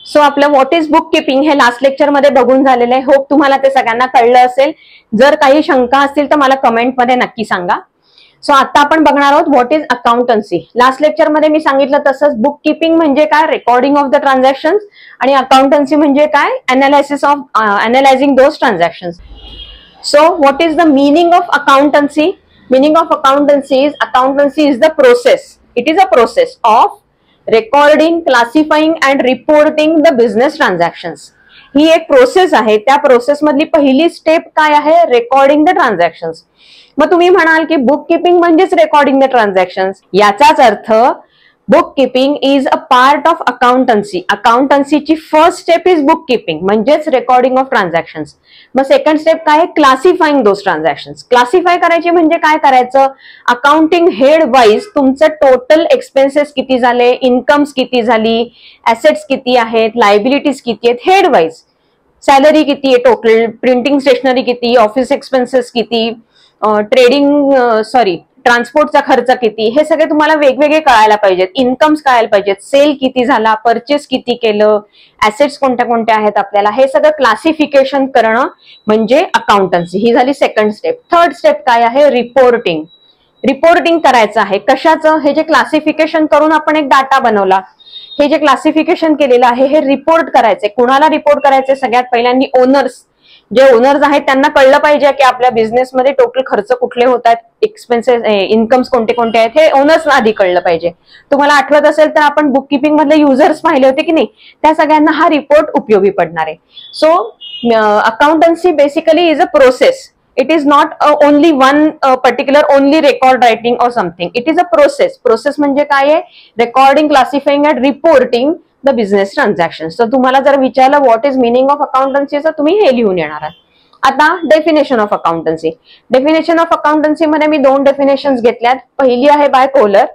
So आपलं what is book keeping हे last lecture मध्ये बघून झालेलं आहे. होप तुम्हाला ते सगळ्यांना कळलं असेल. जर काही शंका असतील तर मला कमेंटमध्ये नक्की सांगा. सो आता आपण बघणार आहोत what is accountancy. Last lecture मध्ये मी सांगितलं तसंच बुक किपिंग म्हणजे काय, रेकॉर्डिंग ऑफ द ट्रान्झॅक्शन्स, आणि अकाउंटन्सी म्हणजे काय, analysis of analysing those transactions. So what is the meaning of accountancy? Meaning of accountancy is the process. It is a process of recording, classifying and reporting the business transactions. ही एक process आहे. त्या process मधली पहिली step काय आहे? Recording the transactions. मग तुम्ही म्हणाल की बुक किपिंग म्हणजेच रेकॉर्डिंग द ट्रान्झॅक्शन्स. याचाच अर्थ book keeping is a part of accountancy. अकाउंटन्सीची first step is book keeping म्हणजेच रेकॉर्डिंग ऑफ ट्रान्झॅक्शन्स. मग सेकंड स्टेप काय आहे? Classifying those transactions. क्लासिफाय करायचे म्हणजे काय करायचं? अकाउंटिंग हेड वाईज तुमचं टोटल एक्सपेन्सेस किती झाले, इन्कम्स किती झाली, ऍसेट्स किती आहेत, लायबिलिटीज किती आहेत, हेड वाईज. सॅलरी किती आहे टोटल, प्रिंटिंग स्टेशनरी किती, ऑफिस एक्सपेन्सेस किती, ट्रान्सपोर्टचा खर्च किती, हे सगळे तुम्हाला वेगवेगळे कळायला पाहिजेत. इन्कम्स कळायला पाहिजेत, सेल किती झाला, परचेस किती केलं, ऍसेट्स कोणत्या कोणत्या आहेत आपल्याला, हे सगळं क्लासिफिकेशन करणं म्हणजे अकाउंटन्सी. ही झाली सेकंड स्टेप. थर्ड स्टेप काय आहे? रिपोर्टिंग. रिपोर्टिंग करायचं आहे. कशाचं? हे जे क्लासिफिकेशन करून आपण एक डाटा बनवला, हे जे क्लासिफिकेशन केलेलं आहे हे रिपोर्ट करायचंय. कुणाला रिपोर्ट करायचंय? सगळ्यात पहिल्यांदा ओनर्स. जे ओनर्स आहेत त्यांना कळलं पाहिजे की आपल्या बिझनेसमध्ये टोटल खर्च कुठले होत आहेत, एक्सपेन्सेस, इन्कम्स कोणते कोणते आहेत, हे ओनर्सला आधी कळलं पाहिजे. तुम्हाला आठवत असेल तर आपण बुक किपिंग मधले युजर्स पाहिले होते की नाही, त्या सगळ्यांना हा रिपोर्ट उपयोगी पडणार आहे. So accountancy basically is a process. It is not only one particular only record writing or something. It is a process. Process म्हणजे काय आहे? Recording, classifying and reporting the business transactions. तर तुम्हाला जर विचारलं what is meaning of accountancy तर तुम्ही हे लिहून येणार आहात. आता definition of accountancy. Definition of accountancy मध्ये मी दोन डेफिनेशन्स घेतल्यात. पहिली आहे बाय कोलर.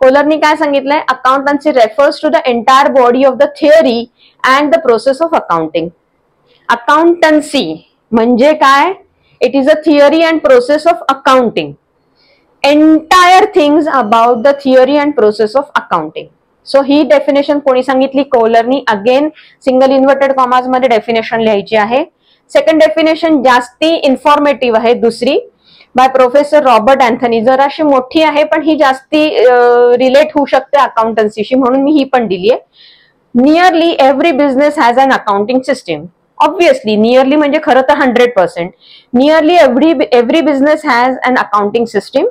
कोलरनी काय सांगितलंय? Accountancy refers to the entire body of the theory and the process of accounting. Accountancy म्हणजे काय? It is a theory and process of accounting. Entire things about the theory and process of accounting. So he definition कोणी सांगितली? कोलरनी. Again single inverted commas मध्ये definition लिहायची आहे. Second definition जास्ती informative आहे, दुसरी बाय प्रोफेसर रॉबर्ट अँथनी. जराशी मोठी आहे पण ही जास्ती रिलेट होऊ शकते अकाउंटन्सीशी, म्हणून मी ही पण दिली आहे. Nearly every business has an accounting system. Obviously nearly म्हणजे खरं तर 100%. Nearly every business has an accounting system.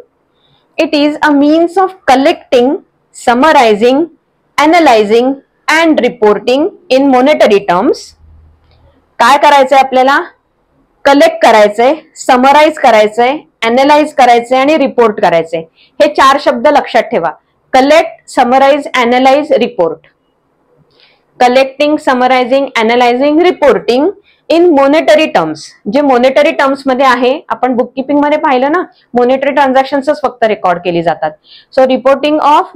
It is a means of collecting, summarising, analysing and reporting in monetary terms. काय करायचंय आपल्याला? कलेक्ट करायचंय, समराइज करायचंय, analyse करायचंय आणि रिपोर्ट करायचंय. हे 4 शब्द लक्षात ठेवा. Collect, summarise, analyse, report. Collecting, summarising, analysing, reporting in monetary terms. जे मॉनेटरी टर्म्स मध्ये आहे, आपण बुक किपिंग मध्ये पाहिलं ना, मॉनेटरी ट्रान्झॅक्शन्सच फक्त रेकॉर्ड केली जातात. So reporting of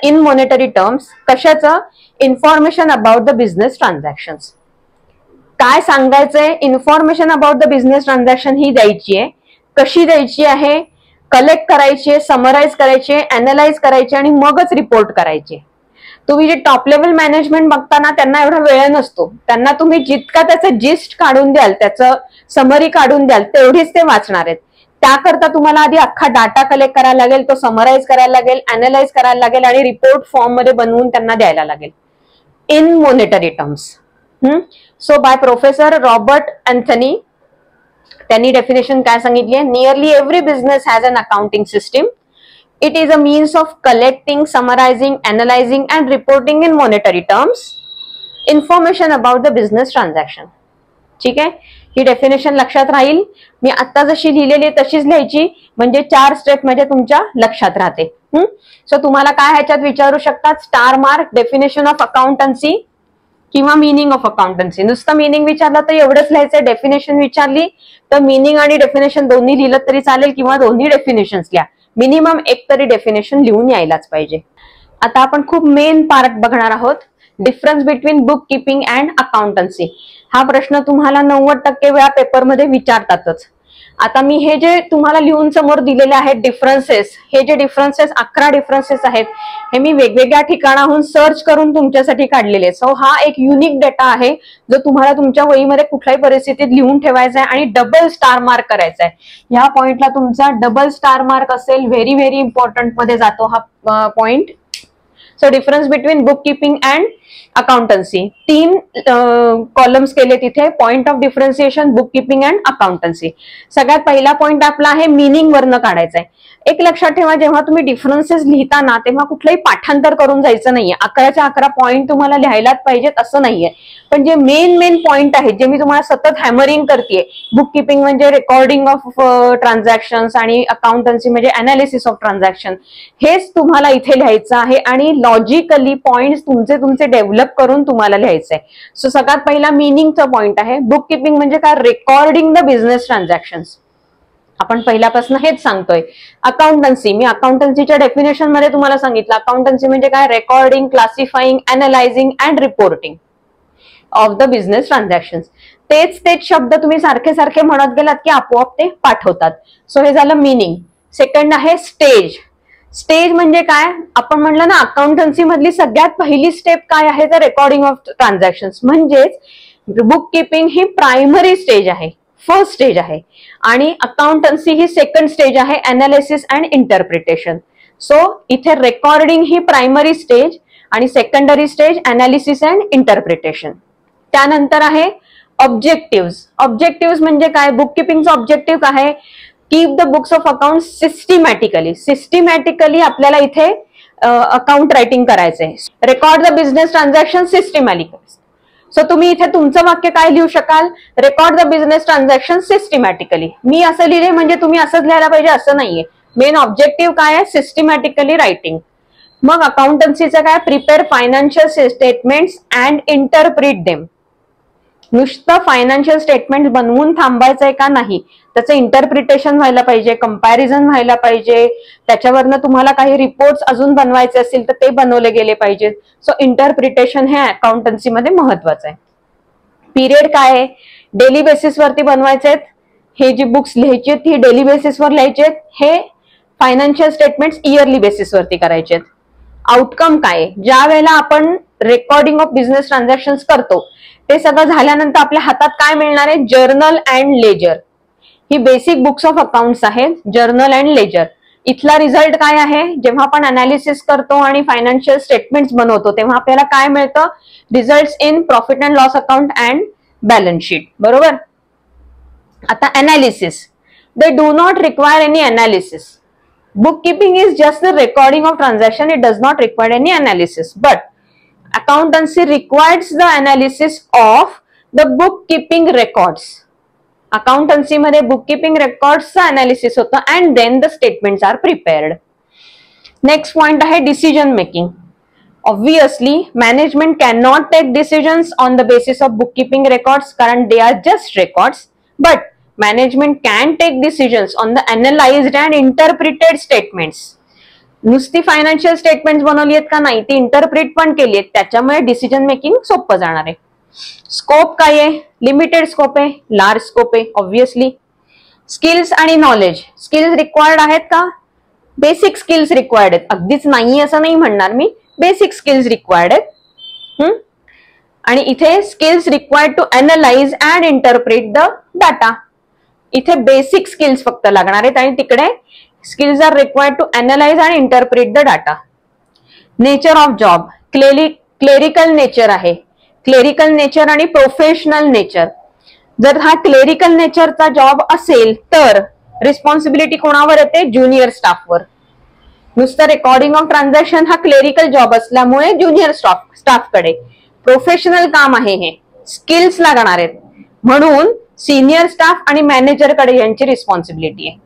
in monetary terms. कशाचं? Information about the business transactions. काय सांगायचंय? Information about the business transaction ही द्यायची आहे. कशी द्यायची आहे? कलेक्ट करायची, समराइज करायचे, अनालाइज करायचे आणि मगच रिपोर्ट करायचे. तुम्ही जे टॉप लेवल मॅनेजमेंट बघताना त्यांना एवढा वेळ नसतो. त्यांना तुम्ही जितका त्याचं जिस्ट काढून द्याल, त्याचं समरी काढून द्याल, तेवढीच ते वाचणार आहेत. त्याकरता तुम्हाला आधी अख्खा डाटा कलेक्ट करायला लागेल, तो समराइज करायला लागेल, अनालाइज करायला लागेल आणि रिपोर्ट फॉर्म मध्ये बनवून त्यांना द्यायला लागेल in monetary terms. So by professor Robert Anthony, त्यांनी डेफिनेशन काय सांगितली आहे? Nearly every business has an accounting system. It is a means of collecting, summarizing, analyzing and reporting in monetary terms information about the business transaction. ठीक आहे? ही definition लक्षात राहील. मी आता जशी लिहिलेली तशीच लिहायची, म्हणजे 4 स्टेप मध्ये तुमच्या लक्षात राहते. सो तुम्हाला काय ह्याच्यात विचारू शकतात? Star mark, definition of accountancy किंवा मिनिंग ऑफ अकाउंटन्सी. नुसतं मिनिंग विचारलं तर एवढंच लिहायचंय. डेफिनेशन विचारली तर मिनिंग आणि डेफिनेशन दोन्ही लिहिलं तरी चालेल किंवा दोन्ही डेफिनेशन्स लिहा. मिनिमम एक तरी डेफिनेशन लिहून यायलाच पाहिजे. आता आपण खूप मेन पार्ट बघणार आहोत, difference between book keeping and accountancy. हा प्रश्न तुम्हाला 90% वेळा पेपरमध्ये विचारतातच. आता मी हे जे तुम्हाला लिहून समोर दिलेले आहेत डिफरन्सेस, हे जे डिफरन्सेस 11 डिफरन्सेस आहेत हे मी वेगवेगळ्या ठिकाणाहून सर्च करून तुमच्यासाठी काढलेले. सो हा एक युनिक डेटा आहे जो तुम्हाला तुमच्या वहीमध्ये कुठल्याही परिस्थितीत लिहून ठेवायचा आहे आणि डबल स्टार मार्क करायचा आहे. ह्या पॉइंटला तुमचा डबल स्टार मार्क असेल, व्हेरी व्हेरी इम्पॉर्टंट मध्ये जातो हा point. So difference between book keeping and accountancy, 3 columns केले तिथे. Point of differentiation, book keeping and accountancy. सगळ्यात पहिला पॉइंट आपला आहे मीनिंग वरनं काढायचा आहे. एक लक्षात ठेवा, जेव्हा तुम्ही डिफरन्सेस लिहिताना तेव्हा कुठलंही पाठांतर करून जायचं नाहीये. 11च्या 11 पॉइंट तुम्हाला लिहायलाच पाहिजेत असं नाहीये, पण जे मेन पॉइंट आहेत जे मी तुम्हाला सतत हॅमरिंग करतेय, बुक किपिंग म्हणजे रेकॉर्डिंग ऑफ ट्रान्झॅक्शन्स आणि अकाउंटन्सी म्हणजे अनालिसिस ऑफ ट्रान्झॅक्शन, हेच तुम्हाला इथे लिहायचं आहे आणि लॉजिकली पॉइंट तुमचे डेव्हलप करून तुम्हाला लिहायचं आहे. सो सगळ्यात पहिला मीनिंगचा पॉइंट आहे. बुक किपिंग म्हणजे काय? Recording the business transactions. आपण पहिल्यापासून हेच सांगतोय. अकाउंटन्सी, मी अकाउंटन्सीच्या डेफिनेशन मध्ये तुम्हाला सांगितलं. अकाउंटन्सी म्हणजे काय? Recording, classifying, analysing and reporting of the business transactions. तेच शब्द तुम्ही सारखे सारखे म्हणत गेलात की आपोआप ते पाठवतात. सो हे झालं मीनिंग. सेकंड आहे स्टेज. स्टेज म्हणजे काय? आपण म्हणलं ना, अकाउंटन्सी मधली सगळ्यात पहिली स्टेप काय आहे? तर रेकॉर्डिंग ऑफ ट्रान्झॅक्शन्स. म्हणजेच बुक किपिंग ही प्रायमरी स्टेज आहे, फर्स्ट स्टेज आहे, आणि अकाउंटन्सी ही सेकंड स्टेज आहे, अनालिसिस अँड इंटरप्रिटेशन. सो इथे रेकॉर्डिंग ही प्रायमरी स्टेज आणि secondary stage analysis and interpretation. त्यानंतर आहे ऑब्जेक्टिव्ह. ऑब्जेक्टिव्ह म्हणजे काय? बुक किपिंगचा ऑब्जेक्टिव्ह काय आहे? Keep the books of account systematically. Systematically आपल्याला इथे अकाउंट रायटिंग करायचंय. Record the business transaction systematically. So तुम्ही इथे तुमचं वाक्य काय लिहू शकाल? Record the business transaction systematically. मी असं लिहिले म्हणजे तुम्ही असंच लिहायला पाहिजे असं नाहीये. मेन ऑब्जेक्टिव्ह काय आहे? Systematically writing. मग अकाउंटन्सीचं काय? Prepare financial statements and interpret them. नुसतं फायनान्शियल स्टेटमेंट बनवून थांबायचंय का? नाही, त्याचं इंटरप्रिटेशन व्हायला पाहिजे, कंपॅरिझन व्हायला पाहिजे, त्याच्यावरनं तुम्हाला काही रिपोर्ट्स अजून बनवायचे असतील तर ते बनवले गेले पाहिजेत. सो इंटरप्रिटेशन हे अकाउंटन्सीमध्ये महत्वाचं आहे. पिरियड काय आहे? डेली बेसिसवरती बनवायचे आहेत. हे जी बुक्स लिहायची आहेत ही डेली बेसिसवर लिहायचे आहेत. हे फायनान्शियल स्टेटमेंट्स इयरली बेसिसवरती करायचे आहेत. आउटकम काय आहे? ज्या वेळेला आपण रेकॉर्डिंग ऑफ बिझनेस ट्रान्झॅक्शन्स करतो ते सगळं झाल्यानंतर आपल्या हातात काय मिळणार आहे? Journal and ledger. ही बेसिक बुक्स ऑफ अकाउंट्स आहेत, जर्नल अँड लेजर. इथला रिझल्ट काय आहे? जेव्हा आपण अनालिसिस करतो आणि फायनान्शियल स्टेटमेंट्स बनवतो तेव्हा आपल्याला काय मिळतं? Results in profit and loss account and balance sheet. बरोबर. आता analysis. They do not require any analysis. Bookkeeping is just the recording of transaction. It does not require any analysis. But accountancy requires the analysis of the bookkeeping records. Accountancy मध्ये bookkeeping records चा analysis होता and then the statements are prepared. Next point आहे decision making. Obviously, management cannot take decisions on the basis of bookkeeping records कारण they are just records. But management can take decisions on the analyzed and interpreted statements. नुसती financial statements बनवली आहेत का? नाही, ती interpret पण केली आहेत. त्याच्यामुळे डिसिजन मेकिंग सोपं जाणार आहे. स्कोप काय आहे? लिमिटेड स्कोप आहे, लार्ज स्कोप आहे ऑब्व्हियसली. स्किल्स आणि नॉलेज. स्किल्स रिक्वायर्ड आहेत का? बेसिक स्किल्स रिक्वायर्ड आहेत. अगदीच नाही असं नाही म्हणणार मी, बेसिक स्किल्स रिक्वायर्ड आहेत. आणि इथे skills required to analyse and interpret the data. इथे बेसिक स्किल्स फक्त लागणार आहेत आणि तिकडे skills are required to analyse and interpret the data. Nature of job. Clerical nature आहे. क्लेरिकल नेचर आणि प्रोफेशनल नेचर. जर हा क्लेरिकल नेचरचा जॉब असेल तर रिस्पॉन्सिबिलिटी कोणावर येते? ज्युनियर स्टाफवर. नुसतं रेकॉर्डिंग ऑफ ट्रान्झॅक्शन हा क्लेरिकल जॉब असल्यामुळे ज्युनियर स्टाफकडे. प्रोफेशनल काम आहे हे, स्किल्स लागणार आहेत म्हणून सिनियर स्टाफ आणि मॅनेजरकडे यांची रिस्पॉन्सिबिलिटी आहे.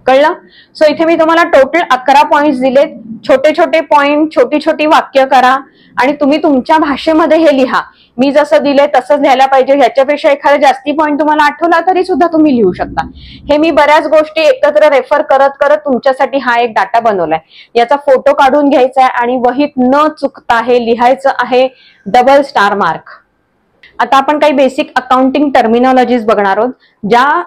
कळलं? सो इथे मी तुम्हाला टोटल 11 पॉइंट्स दिलेत. छोटे छोटे पॉइंट, छोटी छोटी वाक्य करा आणि तुम्ही तुमच्या भाषेमध्ये हे लिहा. मी जसं दिलंय तसंच लिहायला पाहिजे. ह्याच्यापेक्षा एखादा जास्ती पॉइंट तुम्हाला आठवला तरी सुद्धा तुम्ही लिहू शकता. हे मी बऱ्याच गोष्टी एकत्र रेफर करत करत तुमच्यासाठी हा एक डाटा बनवलाय. याचा फोटो काढून घ्यायचा आहे आणि वहीत न चुकता हे लिहायचं आहे. Double star mark. आता आपण काही बेसिक अकाउंटिंग टर्मिनॉलॉजीज बघणार आहोत ज्या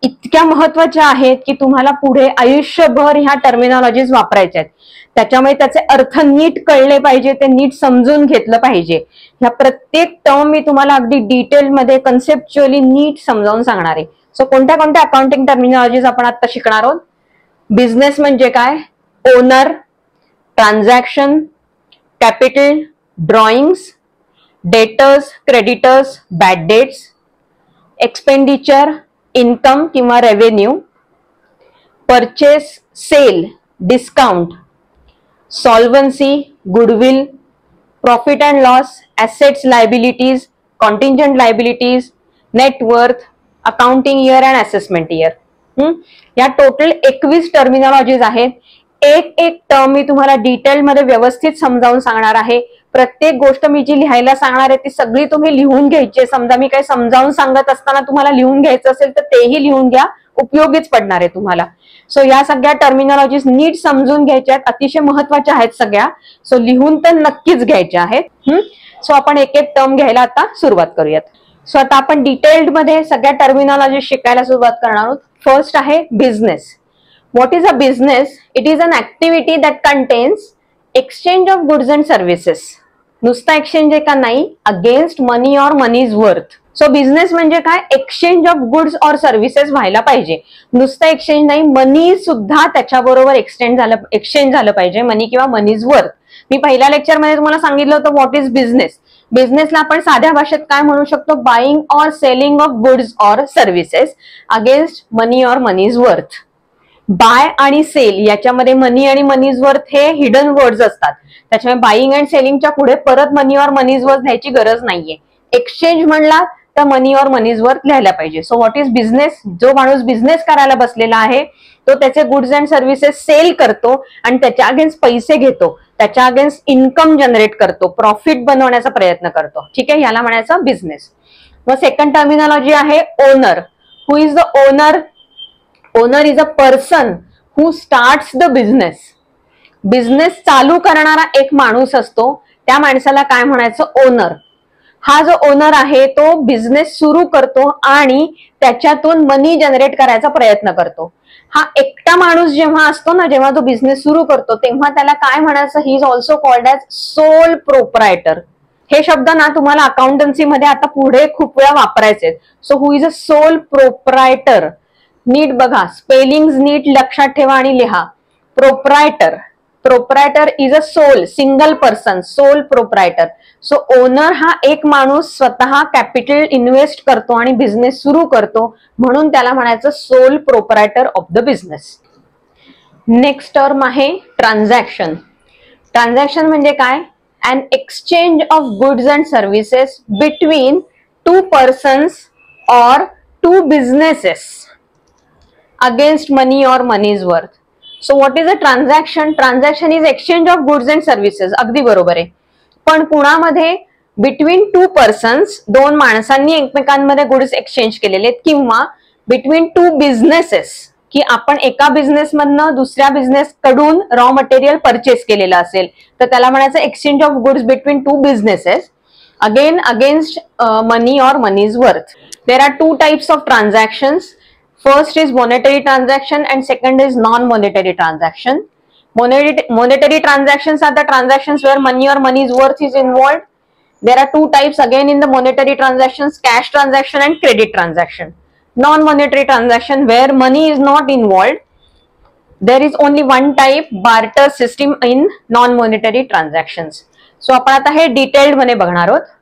इतक्या महत्वाच्या आहेत की तुम्हाला पुढे आयुष्यभर ह्या टर्मिनॉलॉजीज वापरायच्या आहेत. त्याच्यामुळे त्याचे अर्थ नीट कळले पाहिजे, ते नीट समजून घेतलं पाहिजे. ह्या प्रत्येक टर्म मी तुम्हाला अगदी डिटेलमध्ये कन्सेप्च्युअली नीट समजावून सांगणार आहे. सो कोणत्या कोणत्या अकाउंटिंग टर्मिनॉलॉजीज आपण आता शिकणार आहोत. बिझनेस म्हणजे काय, owner, transaction, capital, drawings, debtors, creditors, bad debts, expenditure, income किंवा revenue, purchase, sale, discount, solvency, goodwill, profit and loss, assets, liabilities, contingent liabilities, net worth, accounting year and assessment year. या total 21 terminologies आहेत. एक एक term मी तुम्हाला डिटेलमध्ये व्यवस्थित समजावून सांगणार आहे. प्रत्येक गोष्ट मी जी लिहायला सांगणार आहे ती सगळी तुम्ही लिहून घ्यायची. समजा मी काही समजावून सांगत असताना तुम्हाला लिहून घ्यायचं असेल तर तेही लिहून घ्या, उपयोगीच पडणार आहे तुम्हाला. सो या सगळ्या टर्मिनॉलॉजीज नीट समजून घ्यायच्या आहेत, अतिशय महत्वाच्या आहेत सगळ्या. सो लिहून तर नक्कीच घ्यायच्या आहेत. सो आपण एक एक टर्म घ्यायला आता सुरुवात करूयात. सो आता आपण डिटेल्ड मध्ये सगळ्या टर्मिनॉलॉजी शिकायला सुरुवात करणार आहोत. फर्स्ट आहे business. What is a business? It is an activity that contains exchange of goods and services. नुसता एक्सचेंज आहे का नाही, अगेन्स्ट मनी और मनीज वर्थ. सो बिझनेस म्हणजे काय, एक्सचेंज ऑफ गुड्स और सर्व्हिसेस व्हायला पाहिजे. नुसतं एक्सचेंज नाही, मनी सुद्धा त्याच्याबरोबर एक्सचेंज झालं पाहिजे, मनी किंवा मनीज वर्थ. मी पहिल्या लेक्चरमध्ये तुम्हाला सांगितलं होतं व्हॉट इज बिझनेस. बिझनेसला आपण साध्या भाषेत काय म्हणू शकतो, बाईंग और सेलिंग ऑफ गुड्स और सर्व्हिसेस अगेन्स्ट मनी और मनीज वर्थ. बाय आणि सेल याच्यामध्ये मनी आणि मनीज वर्थ हे हिडन वर्ड्स असतात. त्याच्यामुळे बाईंग अँड सेलिंगच्या पुढे परत मनी और मनीज वर्थ लिहायची गरज नाहीये. एक्सचेंज म्हणला तर मनी और मनीज वर्थ लिहायला पाहिजे. सो व्हॉट इज बिझनेस, जो माणूस बिझनेस करायला बसलेला आहे तो त्याचे गुड्स अँड सर्व्हिसेस सेल करतो आणि त्याच्या अगेन्स्ट पैसे घेतो, त्याच्या अगेन्स्ट इन्कम जनरेट करतो, प्रॉफिट बनवण्याचा प्रयत्न करतो. ठीक आहे, याला म्हणायचं बिझनेस. मग सेकंड टर्मिनॉलॉजी आहे owner. Who is the owner? Owner is a person who starts the business. Business चालू करणारा एक माणूस असतो, त्या माणसाला काय म्हणायचं, ओनर. हा जो ओनर आहे तो बिझनेस सुरू करतो आणि त्याच्यातून मनी जनरेट करायचा प्रयत्न करतो. हा एकटा माणूस जेव्हा असतो ना, जेव्हा तो बिझनेस सुरू करतो तेव्हा त्याला काय म्हणायचं, he is also called as sole proprietor. हे शब्द ना तुम्हाला अकाउंटन्सी मध्ये आता पुढे खूप वेळा वापरायचे. So who is a sole proprietor. नीट बघा, स्पेलिंग नीट लक्षात ठेवा आणि लिहा. Proprietor, proprietor is a sole, single person, sole proprietor. So owner हा एक माणूस स्वतः कॅपिटल इन्व्हेस्ट करतो आणि बिझनेस सुरू करतो, म्हणून त्याला म्हणायचं sole proprietor of the business. Next term आहे ट्रान्झॅक्शन. ट्रान्झॅक्शन म्हणजे काय, an exchange of goods and services between two persons or two businesses against money or money's worth. So what is a transaction? Transaction is exchange of goods and services. अगदी बरोबर आहे. पण पुण्यामध्ये between two persons, दोन माणसांनी एकमेकांमध्ये goods exchange केलेले आहेत, किंवा बिटवीन टू बिझनेसेस, की आपण एका बिझनेस मधनं दुसऱ्या बिझनेस कडून रॉ मटेरियल परचेस केलेलं असेल तर त्याला म्हणायचं exchange of goods between two businesses again against money और money's worth. There are two types of transactions. First is monetary transaction and second is non-monetary transaction. Monetary transactions are the transactions where money or money's worth is involved. There are two types again in the monetary transactions, cash transaction and credit transaction. Non-monetary transaction where money is not involved. There is only one type, barter system in non-monetary transactions. So आपण आता हे detailed मध्ये बघणार आहोत.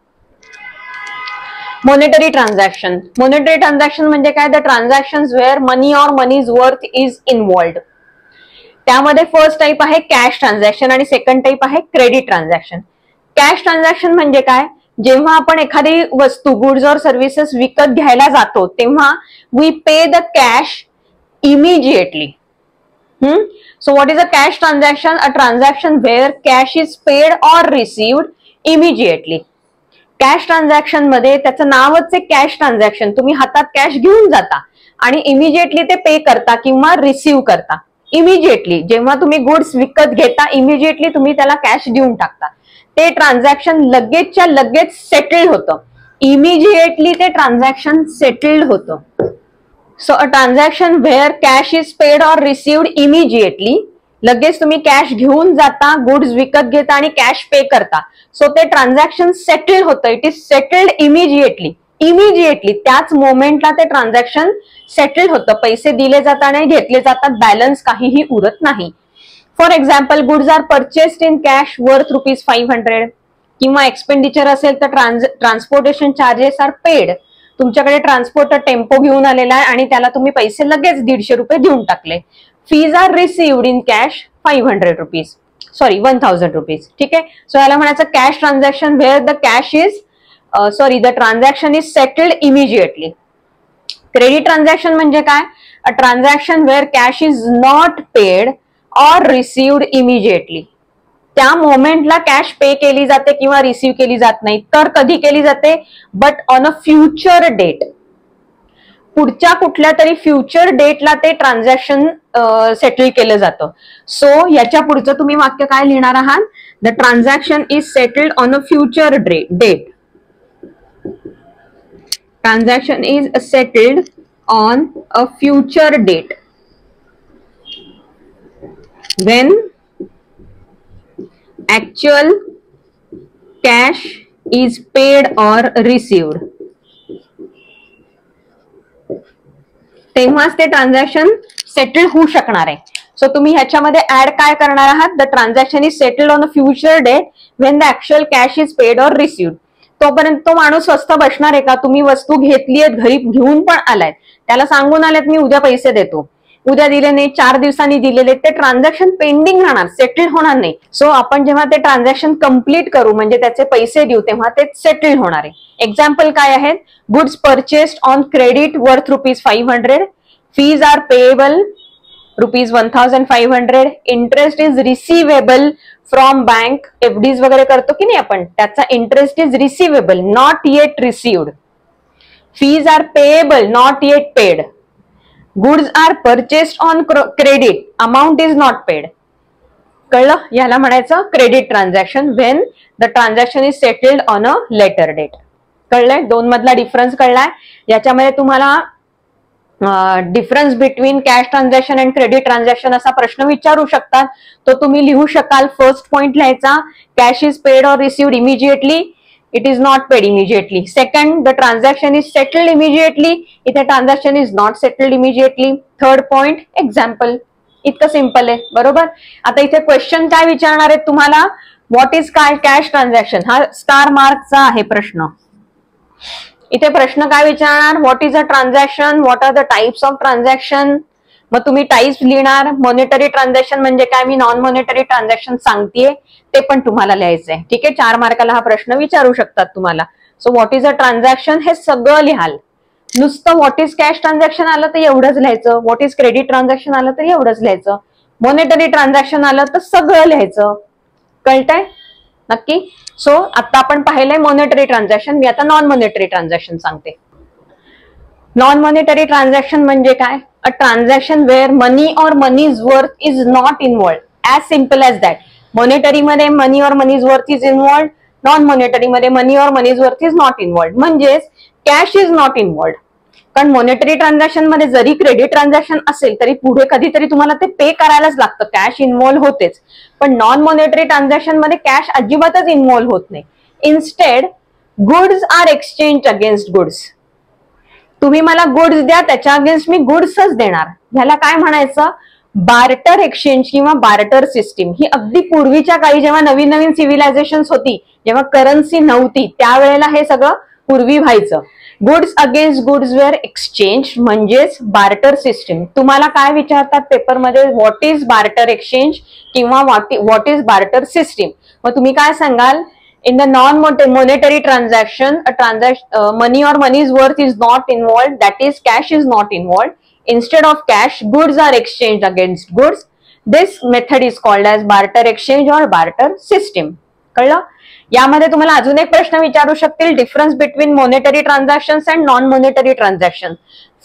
Monetary transaction. Monetary transaction म्हणजे काय, the transactions wear मनी और money's worth is involved. त्यामध्ये फर्स्ट टाइप आहे कॅश ट्रान्झॅक्शन आणि सेकंड टाइप आहे क्रेडिट ट्रान्झॅक्शन. कॅश ट्रान्झॅक्शन म्हणजे काय, जेव्हा आपण एखादी वस्तू, गुड्स और सर्व्हिसेस विकत घ्यायला जातो तेव्हा we pay the cash immediately. So what is a cash transaction? A transaction where cash is paid or received immediately. Cash transaction मध्ये त्याचं नावच आहे कॅश ट्रान्झॅक्शन. तुम्ही हातात कॅश घेऊन जाता आणि इमिजिएटली ते पे करता किंवा रिसीव्ह करता. इमिजिएटली जेव्हा तुम्ही गुड्स विकत घेता इमिजिएटली तुम्ही त्याला कॅश देऊन टाकता. ते ट्रान्झॅक्शन लगेचच्या लगेच सेटल्ड होतं. इमिजिएटली ते ट्रान्झॅक्शन सेटल्ड होतं. So a transaction where cash is paid or received immediately, लगेच तुम्ही कॅश घेऊन जाता, गुड्स विकत घेता आणि कॅश पे करता. सो ते ट्रान्झॅक्शन सेटल्ड होतं. It is settled immediately. Immediately त्याच मोमेंटला ते ट्रान्झॅक्शन सेटल्ड होतं. पैसे दिले जातात आणि घेतले जातात, बॅलन्स काहीही उरत नाही. For example, goods are purchased in cash worth ₹500, किंवा एक्सपेंडिचर असेल तर ट्रान्सपोर्टेशन चार्जेस आर पेड. तुमच्याकडे ट्रान्सपोर्टर टेम्पो घेऊन आलेला आहे आणि त्याला तुम्ही पैसे लगेच ₹150 देऊन टाकले. Fees are received in cash ₹500, sorry ₹1000. ठीक आहे. सो याला म्हणायचं cash transaction where the cash is the transaction is settled immediately. Credit transaction म्हणजे काय? A transaction where cash is not paid or received immediately. त्या मोमेंटला कॅश पे केली जाते किंवा रिसिव्ह केली जात नाही. तर कधी केली जाते? But on a future date. पुढच्या कुठल्या तरी फ्युचर डेटला ते ट्रान्झॅक्शन सेटल केलं जातं. सो याच्या पुढचं तुम्ही वाक्य काय लिहिणार आहात? The transaction is settled on a future date. Transaction is settled on a future date when actual cash is paid or received. तेव्हाच ते ट्रान्झॅक्शन सेटल होऊ शकणार आहे. सो तुम्ही ह्याच्यामध्ये ऍड काय करणार आहात? The transaction is settled on a future date when the actual cash is paid or received. तोपर्यंत तो माणूस स्वस्त बसणार आहे का? तुम्ही वस्तू घेतलीये, घरी घेऊन पण आलाय, त्याला सांगून आलेत मी उद्या पैसे देतो, उद्या दिले नाही, 4 दिवसांनी दिलेले, ते ट्रान्झॅक्शन पेंडिंग राहणार, सेटल होणार नाही. सो आपण जेव्हा ते ट्रान्झॅक्शन कंप्लीट करू, म्हणजे त्याचे पैसे देऊ, तेव्हा ते सेटल होणार आहे. एक्झाम्पल काय आहेत? Goods purchased on credit worth ₹500, fees are payable ₹1500, interest is receivable from bank. FDs वगैरे करतो की नाही आपण, त्याचा interest is receivable, not yet received. Fees are payable, not yet paid. Goods are purchased on credit, amount is not paid. कळलं? याला म्हणायचं credit transaction when the transaction is settled on a later date. कळलंय? दोन मधला difference कळलाय? याच्यामध्ये तुम्हाला difference between cash transaction and credit transaction असा प्रश्न विचारू शकतात. तो तुम्ही लिहू शकाल. फर्स्ट पॉइंट लिहायचा, cash is paid or received immediately, it is not paid immediately. Second, the transaction is settled immediately. इथे transaction is not settled immediately. Third point, example. इतकं सिंपल आहे, बरोबर? आता इथे क्वेश्चन काय विचारणार आहेत तुम्हाला? व्हॉट इज काय कॅश ट्रान्झॅक्शन? हा स्टार मार्कचा आहे प्रश्न. इथे प्रश्न काय विचारणार? What is a transaction? What are the types of transaction? मग तुम्ही टाइप्स लिहिणार. मॉनिटरी ट्रान्झॅक्शन म्हणजे काय? मी नॉन मॉनिटरी ट्रान्झॅक्शन सांगतेय, ते पण तुम्हाला लिहायचंय. ठीक आहे? 4 मार्काला हा प्रश्न विचारू शकतात तुम्हाला. So what is a transaction हे सगळं लिहाल. नुसतं व्हॉट इज कॅश ट्रान्झॅक्शन आलं तर एवढंच लिहायचं, व्हॉट इज क्रेडिट ट्रान्झॅक्शन आलं तर एवढंच लिहायचं, मॉनिटरी ट्रान्झॅक्शन आलं तर सगळं लिहायचं. कळतंय नक्की? सो आता आपण पाहिलंय मॉनिटरी ट्रान्झॅक्शन. मी आता नॉन मॉनिटरी ट्रान्झॅक्शन सांगते. नॉन मॉनिटरी ट्रान्झॅक्शन म्हणजे काय? A transaction where money or money's worth is not involved. As simple as that. Monetary मध्ये money or money's worth is involved, non monetary मध्ये money or money's worth is not involved. म्हणजेच cash is not involved. कारण monetary transaction मध्ये जरी credit transaction असेल तरी पुढे कधीतरी तुम्हाला ते पे करायलाच लागतं, कॅश इन्व्हॉल्व होतेच. पण नॉन मॉनिटरी ट्रान्झॅक्शन मध्ये कॅश अजिबातच इन्व्हॉल्व होत नाही. Instead goods are exchange against goods. तुम्ही मला गुड्स द्या, त्याच्या अगेन्स्ट मी गुड्सच देणार. ह्याला काय म्हणायचं? बार्टर एक्सचेंज किंवा बार्टर सिस्टीम. ही अगदी पूर्वीच्या काळी जेव्हा नवीन नवीन सिव्हिलायझेशन होती, जेव्हा करन्सी नव्हती, त्यावेळेला हे सगळं पूर्वी व्हायचं. Goods against goods were exchange म्हणजेच बार्टर सिस्टीम. तुम्हाला काय विचारतात पेपरमध्ये? व्हॉट इज बार्टर एक्सचेंज किंवा व्हॉट इज बार्टर सिस्टीम. मग तुम्ही काय सांगाल? In the non-monetary transaction, money or money's worth is not involved. That is, cash is not involved. Instead of cash, goods are exchanged against goods. This method is called as barter exchange or barter system. कळलं? यामध्ये तुम्हाला अजून एक प्रश्न विचारू शकतील. Difference between monetary transactions and non monetary transaction.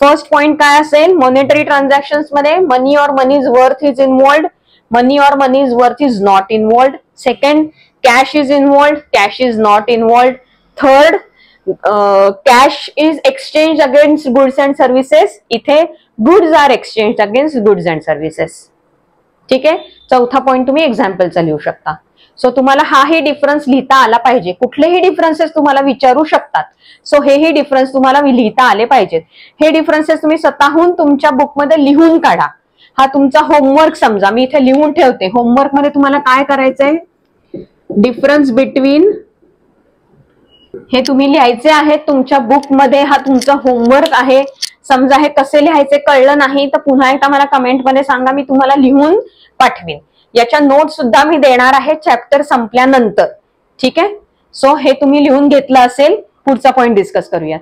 First point काय असेल? मॉनिटरी ट्रान्झॅक्शन्स मध्ये मनी और money's worth is involved, money और money's worth is not involved. Second, cash is involved, cash is not involved. Third, cash is exchange against goods and services, इथे goods are exchange against goods and services. ठीक आहे. चौथा point तुम्ही एक्झाम्पलचा लिहू शकता. So तुम्हाला हाही डिफरन्स लिहिता आला पाहिजे. कुठलेही डिफरन्सेस तुम्हाला विचारू शकतात. सो हेही डिफरन्स तुम्हाला लिहिता आले पाहिजेत. हे डिफरन्सेस तुम्ही स्वतःहून तुमच्या बुकमध्ये लिहून काढा. हा तुमचा होमवर्क समजा. मी इथे लिहून ठेवते. होमवर्क मध्ये तुम्हाला काय करायचंय, डिफरन्स बिटवीन हे तुम्ही लिहायचे आहेत तुमच्या बुकमध्ये. हा तुमचा होमवर्क आहे. समजा हे कसे लिहायचे कळलं नाही तर पुन्हा एकदा मला कमेंटमध्ये सांगा, मी तुम्हाला लिहून पाठवीन. याच्या नोट सुद्धा मी देणार आहे चॅप्टर संपल्यानंतर. ठीक आहे. सो हे तुम्ही लिहून घेतलं असेल. पुढचा पॉइंट डिस्कस करूयात.